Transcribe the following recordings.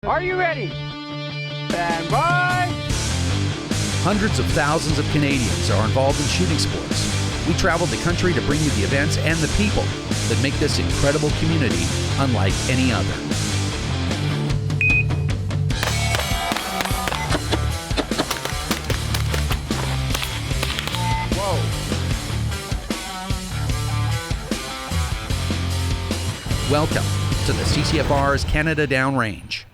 Are you ready? Stand by! Hundreds of thousands of Canadians are involved in shooting sports. We travel the country to bring you the events and the people that make this incredible community unlike any other. Whoa. Welcome to the CCFR's Canada Downrange.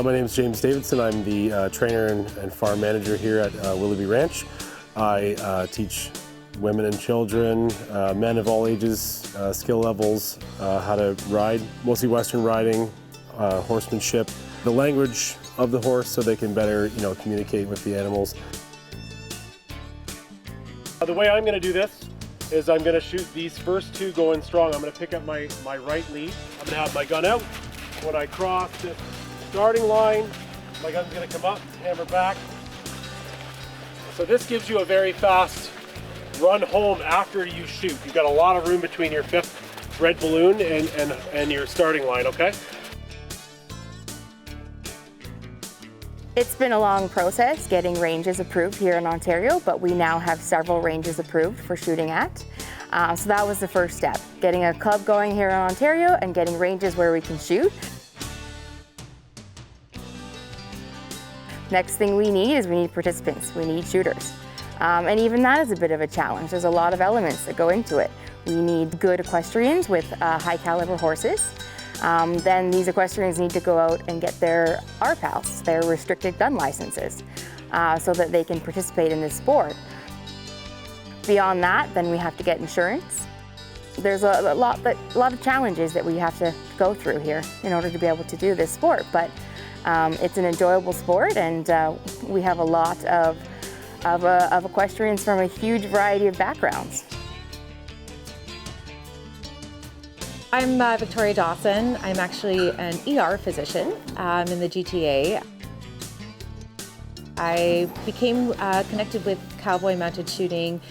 My name is James Davidson. I'm the trainer and farm manager here at Willoughby Ranch. I teach women and children, men of all ages, skill levels, how to ride, mostly Western riding, horsemanship, the language of the horse so they can better, communicate with the animals. The way I'm going to do this is I'm going to shoot these first two going strong. I'm going to pick up my right lead. I'm going to have my gun out. When I cross this starting line, my gun's going to come up, hammer back. So this gives you a very fast run home after you shoot. You've got a lot of room between your fifth red balloon and your starting line, okay? It's been a long process getting ranges approved here in Ontario, but we now have several ranges approved for shooting at. So that was the first step, getting a club going here in Ontario and getting ranges where we can shoot. Next thing we need participants, we need shooters. And even that is a bit of a challenge. There's a lot of elements that go into it. We need good equestrians with high caliber horses. Then these equestrians need to go out and get their RPALs, their restricted gun licenses, so that they can participate in this sport. Beyond that, then we have to get insurance. There's a lot of challenges that we have to go through here in order to be able to do this sport. But it's an enjoyable sport, and we have a lot of equestrians from a huge variety of backgrounds. I'm Victoria Dawson. I'm actually an ER physician in the GTA. I became connected with Cowboy Mounted Shooting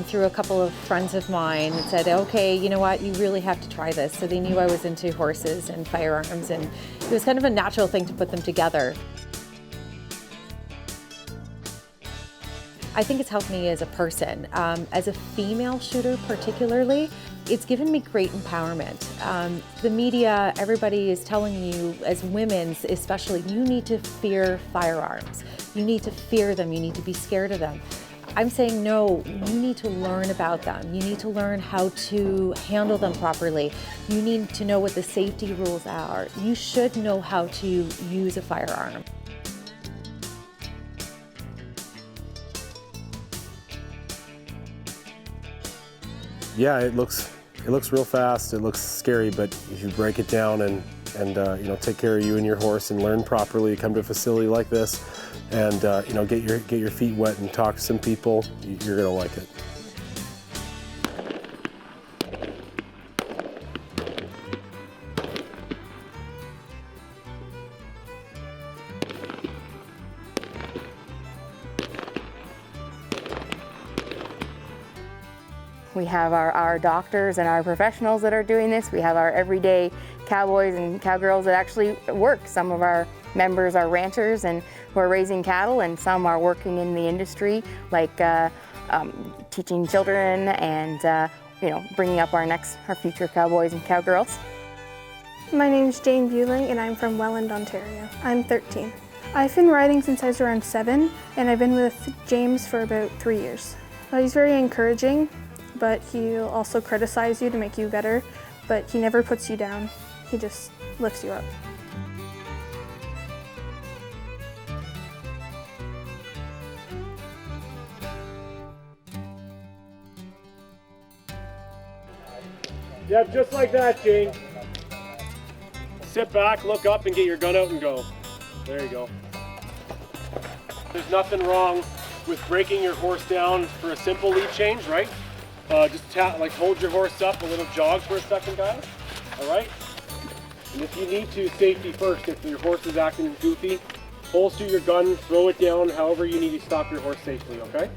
through a couple of friends of mine that said, okay, you know what, you really have to try this. So they knew I was into horses and firearms, and it was kind of a natural thing to put them together. I think it's helped me as a person. As a female shooter particularly, it's given me great empowerment. The media, everybody is telling you, as women especially, you need to fear firearms. You need to fear them, you need to be scared of them. I'm saying no, you need to learn about them. You need to learn how to handle them properly. You need to know what the safety rules are. You should know how to use a firearm. Yeah, it looks real fast. It looks scary, but if you break it down and take care of you and your horse and learn properly, come to a facility like this, and get your feet wet and talk to some people, you're gonna like it. We have our doctors and our professionals that are doing this. We have our everyday cowboys and cowgirls that actually work. Some of our members are ranchers and who are raising cattle, and some are working in the industry, like teaching children and bringing up our future cowboys and cowgirls. My name is Jane Bueling, and I'm from Welland, Ontario. I'm 13. I've been riding since I was around 7, and I've been with James for about 3 years. He's very encouraging, but he'll also criticize you to make you better, but he never puts you down. He just lifts you up. Yeah, just like that, Jane. sit back, look up, and get your gun out and go. There you go. There's nothing wrong with breaking your horse down for a simple lead change, right? Just hold your horse up, a little jog for a second, guys. All right? And if you need to, safety first. If your horse is acting goofy, holster your gun, throw it down, however you need to stop your horse safely, okay?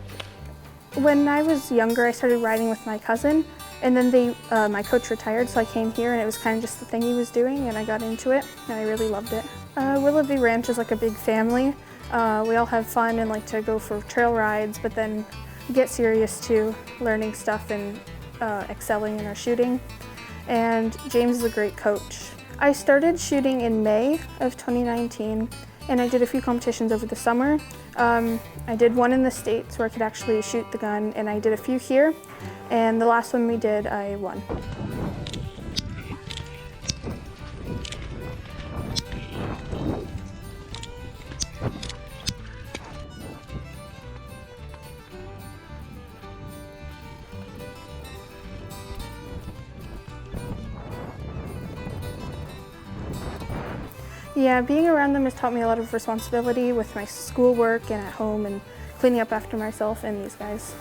When I was younger, I started riding with my cousin, and then my coach retired, so I came here, and it was kind of just the thing he was doing, and I got into it, and I really loved it. Willoughby Ranch is like a big family. We all have fun and like to go for trail rides, but then get serious too, learning stuff and excelling in our shooting. And James is a great coach. I started shooting in May of 2019, and I did a few competitions over the summer. I did one in the States where I could actually shoot the gun, and I did a few here, and the last one we did, I won. Yeah, being around them has taught me a lot of responsibility with my schoolwork and at home and cleaning up after myself and these guys.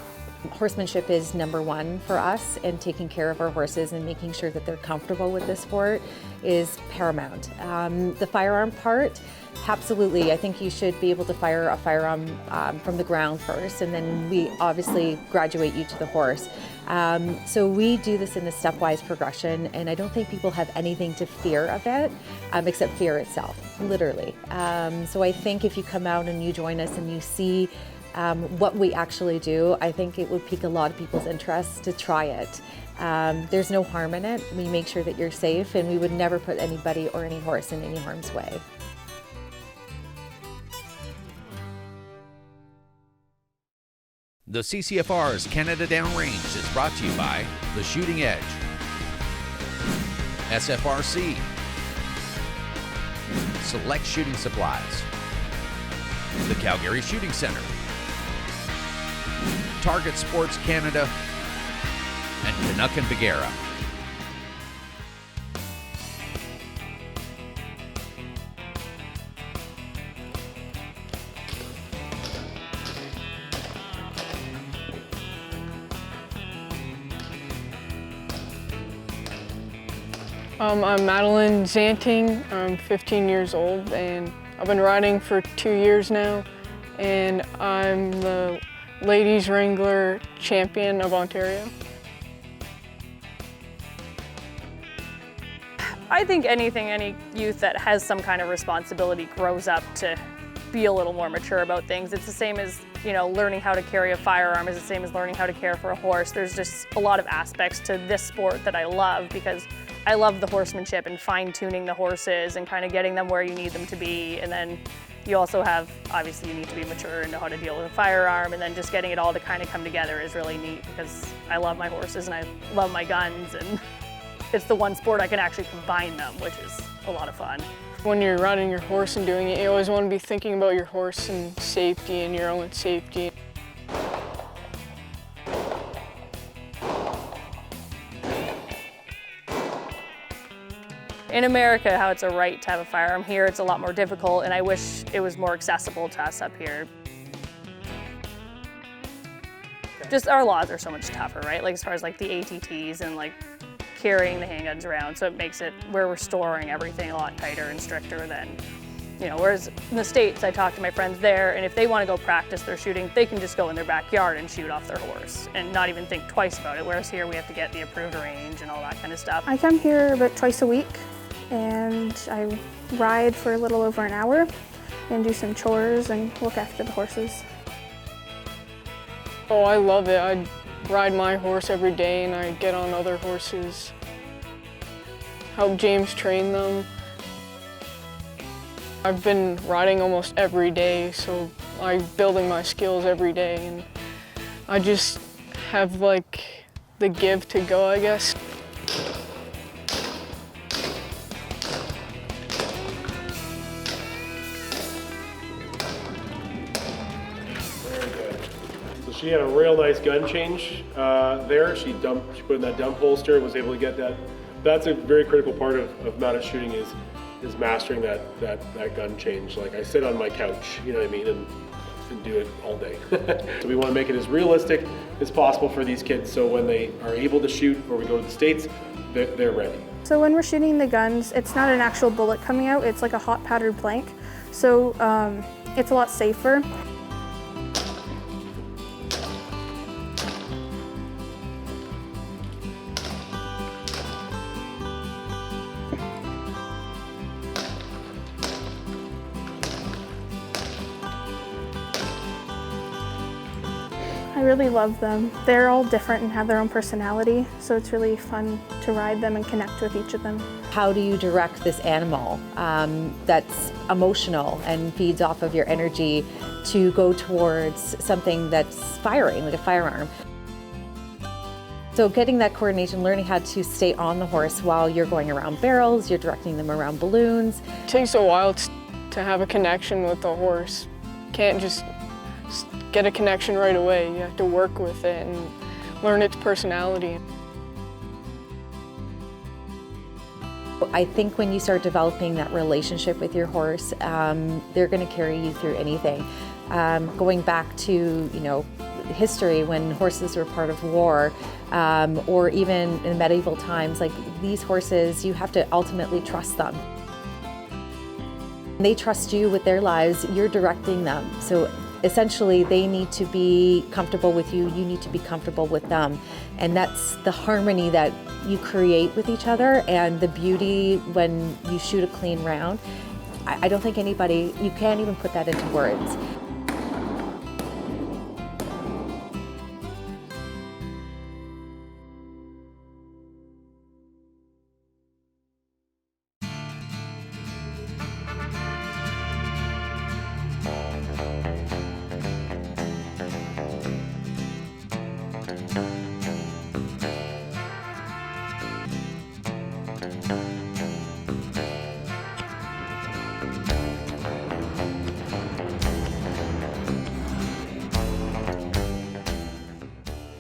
Horsemanship is number one for us, and taking care of our horses and making sure that they're comfortable with the sport is paramount. The firearm part, absolutely. I think you should be able to fire a firearm from the ground first, and then we obviously graduate you to the horse. So we do this in a stepwise progression, and I don't think people have anything to fear of it, except fear itself, literally. So I think if you come out and you join us and you see what we actually do, I think it would pique a lot of people's interest to try it. There's no harm in it. We make sure that you're safe, and we would never put anybody or any horse in any harm's way. The CCFR's Canada Downrange is brought to you by The Shooting Edge, SFRC, Select Shooting Supplies, the Calgary Shooting Center, Target Sports Canada, and Canuck and Bagheera. I'm Madeline Zanting. I'm 15 years old, and I've been riding for 2 years now, and I'm the Ladies Wrangler Champion of Ontario. I think any youth that has some kind of responsibility grows up to be a little more mature about things. It's the same as, learning how to carry a firearm is the same as learning how to care for a horse. There's just a lot of aspects to this sport that I love, because I love the horsemanship and fine-tuning the horses and kind of getting them where you need them to be. And then you also have, obviously, you need to be mature and know how to deal with a firearm, and then just getting it all to kind of come together is really neat, because I love my horses and I love my guns, and it's the one sport I can actually combine them, which is a lot of fun. When you're riding your horse and doing it, you always want to be thinking about your horse and safety and your own safety. In America, how it's a right to have a firearm, here it's a lot more difficult, and I wish it was more accessible to us up here. Just our laws are so much tougher, right? Like as far as like the ATTs and like carrying the handguns around, so it makes it where we're storing everything a lot tighter and stricter than, whereas in the States, I talk to my friends there, and if they want to go practice their shooting, they can just go in their backyard and shoot off their horse and not even think twice about it, whereas here we have to get the approved range and all that kind of stuff. I come here about twice a week, and I ride for a little over an hour and do some chores and look after the horses. Oh, I love it. I ride my horse every day, and I get on other horses, help James train them. I've been riding almost every day, so I'm building my skills every day, and I just have like the give to go, I guess. She had a real nice gun change there. She put in that dump holster and was able to get that. That's a very critical part of mounted shooting, is is mastering that gun change. Like I sit on my couch, you know what I mean, and do it all day. So we want to make it as realistic as possible for these kids, so when they are able to shoot or we go to the States, they're ready. So when we're shooting the guns, it's not an actual bullet coming out, it's like a hot powdered blank. So it's a lot safer. I really love them. They're all different and have their own personality, so it's really fun to ride them and connect with each of them. How do you direct this animal that's emotional and feeds off of your energy to go towards something that's firing, like a firearm? So getting that coordination, learning how to stay on the horse while you're going around barrels, you're directing them around balloons. It takes a while to have a connection with the horse. Can't just get a connection right away. You have to work with it and learn its personality. I think when you start developing that relationship with your horse, they're going to carry you through anything. Going back to, history when horses were part of war, or even in medieval times, like these horses, you have to ultimately trust them. They trust you with their lives, you're directing them. So essentially, they need to be comfortable with you, you need to be comfortable with them. And that's the harmony that you create with each other and the beauty when you shoot a clean round. I don't think you can't even put that into words.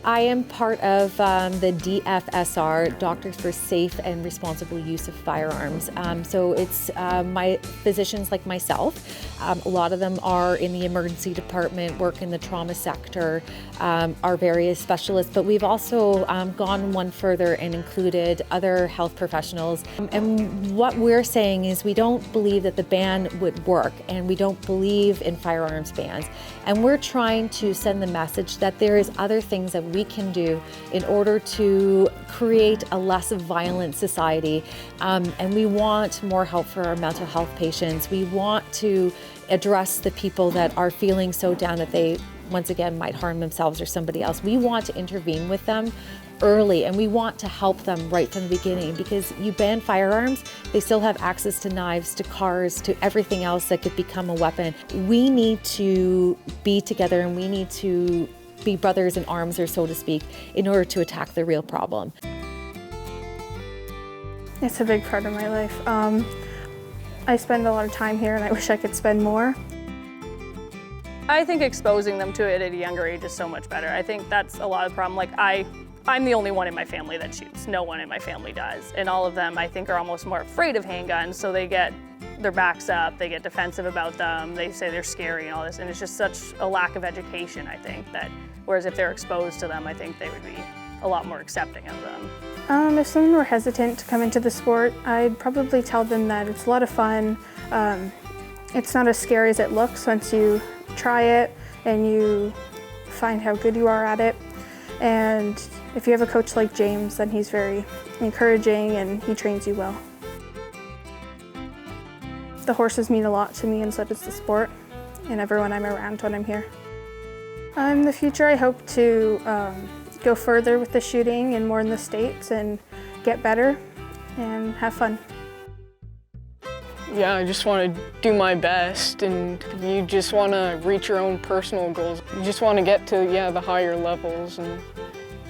I am part of the DFSR, Doctors for Safe and Responsible Use of Firearms. So it's my physicians like myself. A lot of them are in the emergency department, work in the trauma sector, are various specialists, but we've also gone one further and included other health professionals. And what we're saying is we don't believe that the ban would work, and we don't believe in firearms bans. And we're trying to send the message that there is other things that we can do in order to create a less violent society. And we want more help for our mental health patients. We want to address the people that are feeling so down that they, once again, might harm themselves or somebody else. We want to intervene with them early, and we want to help them right from the beginning, because you ban firearms, they still have access to knives, to cars, to everything else that could become a weapon. We need to be together, and we need to be brothers in arms, or so to speak, in order to attack the real problem. It's a big part of my life. I spend a lot of time here, and I wish I could spend more. I think exposing them to it at a younger age is so much better. I think that's a lot of the problem. Like I'm the only one in my family that shoots. No one in my family does. And all of them, I think, are almost more afraid of handguns, so they get their backs up, they get defensive about them, they say they're scary and all this, and it's just such a lack of education, I think, that whereas if they're exposed to them, I think they would be a lot more accepting of them. If someone were hesitant to come into the sport, I'd probably tell them that it's a lot of fun. It's not as scary as it looks once you try it and you find how good you are at it. And if you have a coach like James, then he's very encouraging and he trains you well. The horses mean a lot to me, and so does the sport and everyone I'm around when I'm here. In the future, I hope to go further with the shooting and more in the States and get better and have fun. Yeah, I just want to do my best, and you just want to reach your own personal goals. You just want to get to, the higher levels and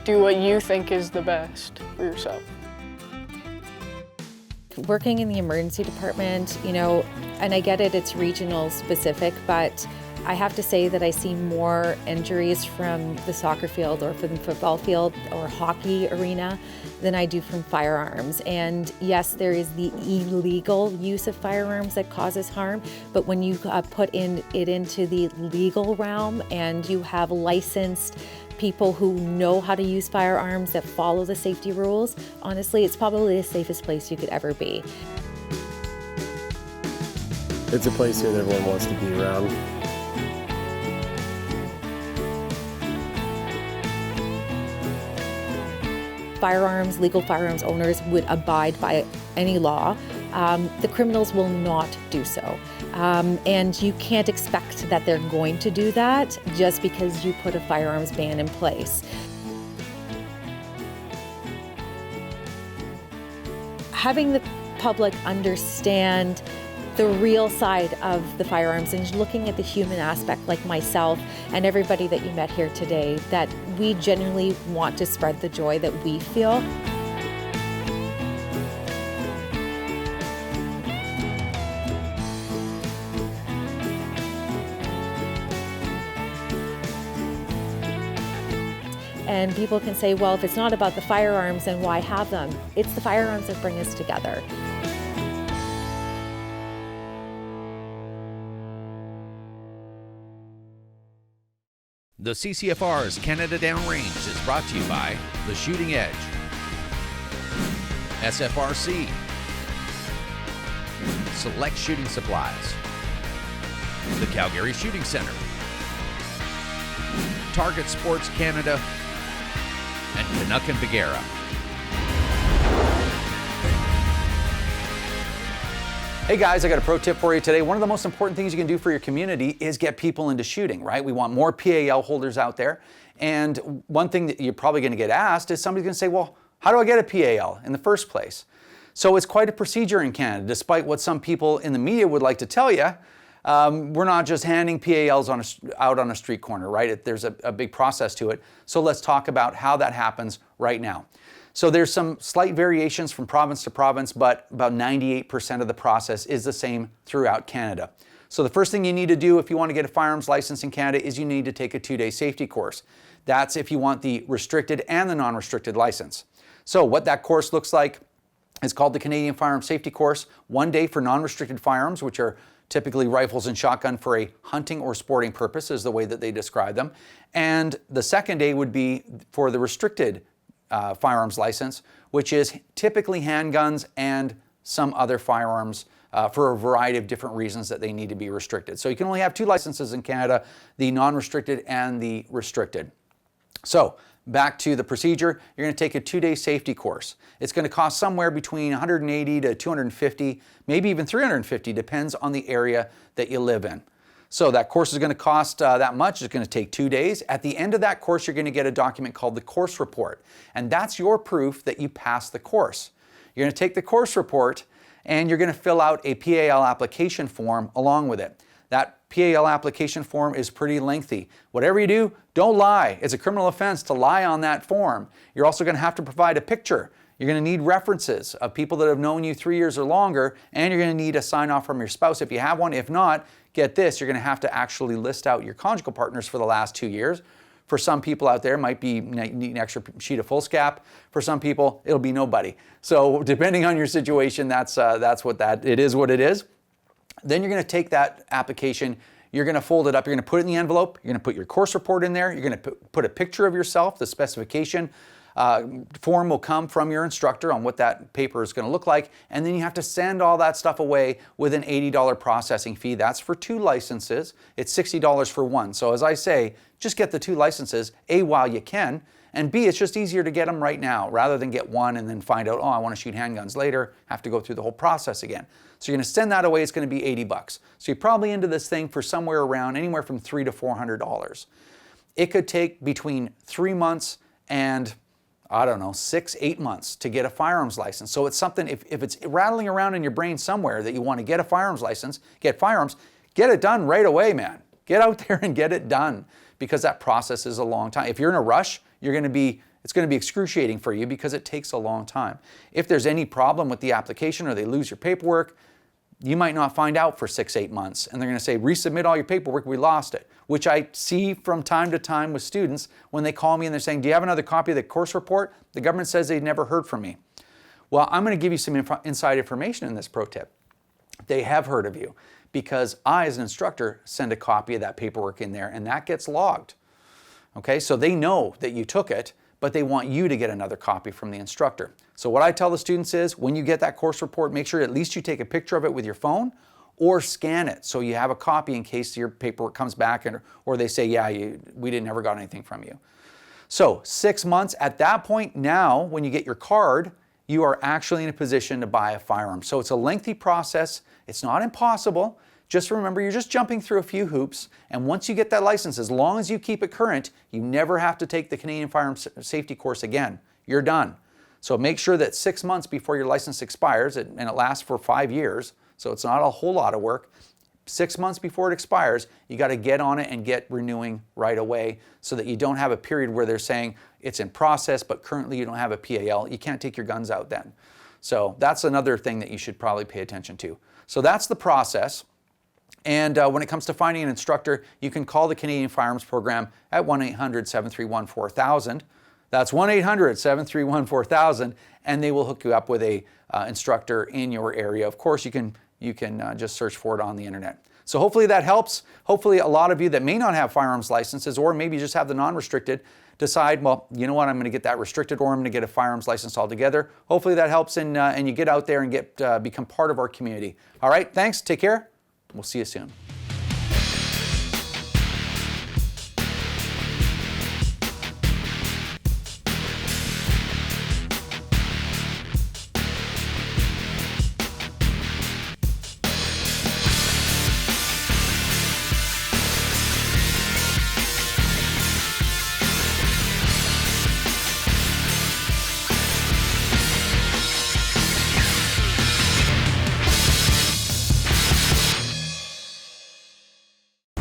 do what you think is the best for yourself. Working in the emergency department, and I get it, it's regional specific, but I have to say that I see more injuries from the soccer field or from the football field or hockey arena than I do from firearms. And yes, there is the illegal use of firearms that causes harm, but when you put it into the legal realm and you have licensed people who know how to use firearms that follow the safety rules, honestly, it's probably the safest place you could ever be. It's a place here that everyone wants to be around. Firearms, legal firearms owners would abide by any law. The criminals will not do so. And you can't expect that they're going to do that just because you put a firearms ban in place. Having the public understand the real side of the firearms and looking at the human aspect, like myself and everybody that you met here today, that we genuinely want to spread the joy that we feel. And people can say, well, if it's not about the firearms, then why have them? It's the firearms that bring us together. The CCFR's Canada Downrange is brought to you by The Shooting Edge, SFRC, Select Shooting Supplies, the Calgary Shooting Center, Target Sports Canada, and Canuck and Bagheera. Hey guys, I got a pro tip for you today. One of the most important things you can do for your community is get people into shooting, right? We want more PAL holders out there. And one thing that you're probably going to get asked is somebody's going to say, well, how do I get a PAL in the first place? So it's quite a procedure in Canada, despite what some people in the media would like to tell you. We're not just handing PALs out on a street corner, right? There's a big process to it. So let's talk about how that happens right now. So there's some slight variations from province to province, but about 98% of the process is the same throughout Canada. So the first thing you need to do if you want to get a firearms license in Canada is you need to take a 2-day safety course. That's if you want the restricted and the non-restricted license. So what that course looks like is called the Canadian Firearms Safety Course. 1 day for non-restricted firearms, which are typically rifles and shotgun for a hunting or sporting purpose is the way that they describe them. And the second day would be for the restricted firearms license, which is typically handguns and some other firearms for a variety of different reasons that they need to be restricted. So you can only have 2 licenses in Canada, the non-restricted and the restricted. So back to the procedure, you're going to take a 2-day safety course. It's going to cost somewhere between $180 to $250, maybe even $350, depends on the area that you live in. So that course is going to cost that much. It's going to take 2 days. At the end of that course, you're going to get a document called the course report. And that's your proof that you passed the course. You're going to take the course report and you're going to fill out a PAL application form along with it. That PAL application form is pretty lengthy. Whatever you do, don't lie. It's a criminal offense to lie on that form. You're also going to have to provide a picture. You're going to need references of people that have known you 3 years or longer, and you're going to need a sign-off from your spouse if you have one. If not, get this, you're going to have to actually list out your conjugal partners for the last 2 years. For some people out there, it might be need an extra sheet of foolscap. For some people, it'll be nobody. So depending on your situation, that's what it is. Then you're going to take that application, you're going to fold it up, you're going to put it in the envelope, you're going to put your course report in there, you're going to put a picture of yourself, the specification form will come from your instructor on what that paper is going to look like, and then you have to send all that stuff away with an $80 processing fee. That's for 2 licenses. It's $60 for one. So as I say, just get the 2 licenses, A, while you can, and B, it's just easier to get them right now rather than get one and then find out, oh, I want to shoot handguns later, have to go through the whole process again. So you're going to send that away, it's going to be $80. So you're probably into this thing for somewhere around anywhere from $300 to $400. It could take between 3 months and 6-8 months to get a firearms license. So it's something, if it's rattling around in your brain somewhere that you want to get a firearms license, get firearms, get it done right away, man. Get out there and get it done because that process is a long time. If you're in a rush, it's going to be excruciating for you because it takes a long time. If there's any problem with the application or they lose your paperwork, you might not find out for 6-8 months. And they're going to say, resubmit all your paperwork, we lost it. Which I see from time to time with students when they call me and they're saying, do you have another copy of the course report? The government says they never heard from me. Well, I'm going to give you some inside information in this pro tip. They have heard of you because I, as an instructor, send a copy of that paperwork in there and that gets logged. Okay, so they know that you took it, but they want you to get another copy from the instructor. So what I tell the students is, when you get that course report, make sure at least you take a picture of it with your phone or scan it so you have a copy in case your paperwork comes back or they say, yeah, we never got anything from you. So 6 months, at that point now, when you get your card, you are actually in a position to buy a firearm. So it's a lengthy process. It's not impossible. Just remember, you're just jumping through a few hoops, and once you get that license, as long as you keep it current, you never have to take the Canadian Firearm Safety course again. You're done. So make sure that 6 months before your license expires, and it lasts for 5 years, so it's not a whole lot of work. 6 months before it expires, you got to get on it and get renewing right away so that you don't have a period where they're saying it's in process, but currently you don't have a PAL. You can't take your guns out then. So that's another thing that you should probably pay attention to. So that's the process. And when it comes to finding an instructor, you can call the Canadian Firearms Program at 1-800-731-4000. That's 1-800-731-4000, and they will hook you up with a instructor in your area. Of course, you can just search for it on the internet. So hopefully that helps. Hopefully a lot of you that may not have firearms licenses, or maybe just have the non-restricted, decide, well, you know what, I'm going to get that restricted, or I'm going to get a firearms license altogether. Hopefully that helps, and you get out there and become part of our community. All right, thanks. Take care. We'll see you soon.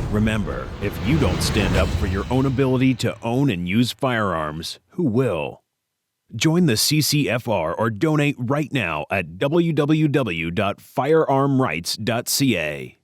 Remember, if you don't stand up for your own ability to own and use firearms, who will? Join the CCFR or donate right now at www.firearmrights.ca.